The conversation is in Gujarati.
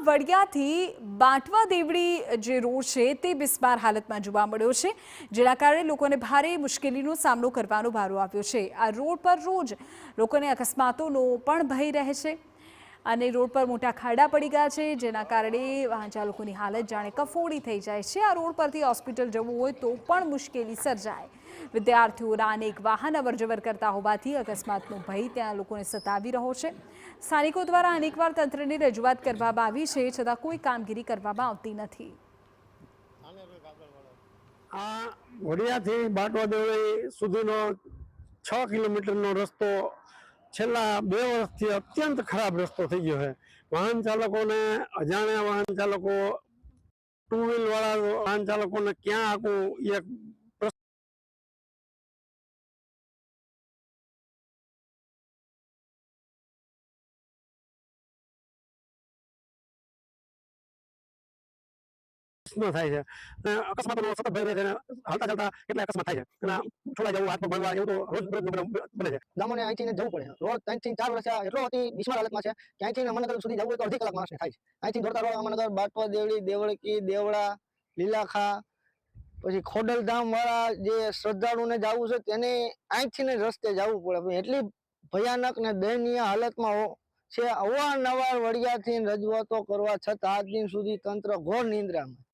વડિયાથી બાંટવા દેવડી જે રોડ છે તે બિસ્માર હાલતમાં જોવા મળ્યો છે, જેના કારણે લોકોને ભારે મુશ્કેલીનો સામનો કરવાનો વારો આવ્યો છે। આ રોડ પર રોજ લોકોને અકસ્માતોનો પણ ભય રહે છે અને રોડ પર મોટા ખાડા પડી ગયા છે, જેના કારણે વાહન ચાલકોની હાલત જાણે કફોડી થઈ જાય છે। આ રોડ પરથી હોસ્પિટલ જવું હોય તો પણ મુશ્કેલી સર્જાય। વિદ્યાર્થીઓના અનેક વાહન અવરજવર કરતા હોવાથી અકસ્માતનો ભય ત્યાં લોકોને સતાવી રહ્યો છે। સ્થાનિકો દ્વારા અનેકવાર તંત્રને રજૂઆત કરવામાં આવી છે, છતાં કોઈ કામગીરી કરવામાં આવતી નથી। આ વડિયાથી બાંટવા દેવળી સુધીનો 6 કિલોમીટરનો રસ્તો છેલ્લા 2 વર્ષથી અત્યંત ખરાબ રસ્તો થઈ ગયો છે। વાહન ચાલકોને, અજાણ્યા વાહન ચાલકો, ટુ વ્હીલ વાળા વાહન ચાલકોને ક્યાં આખું એક થાય છે। અકસ્માતનો સતત ભય રહે છે। હાલતા ચાલતા કેટલા અકસ્માત થાય છે અને છોડાઈ જવું, હાથ પગ ભાંગવા એવું તો રોજ બને છે। ગામોને અહીંથી જવું પડે, રોડ 3 થી 4 વર્ષ એટલો અતિ બિસ્માર હાલતમાં છે કે અહીંથી અમરનગર સુધી જવું હોય તો અડધી કલાક માણસને થાય છે। અહીંથી દોડતા રોડ અમરનગર, બાંટવા દેવળી, દેવળકી, દેવળા, લીલાખા, પછી ખોડલધામ વાળા જે શ્રદ્ધાળુને જવું છે તેને અહીંથી રસ્તે જવું પડે। એટલી ભયાનક ને દયનીય હાલતમાં છે। અવારનવાર વડિયાથી રજૂઆતો કરવા છતાં આજ દિન સુધી તંત્ર ઘોર નિંદ્રામાં।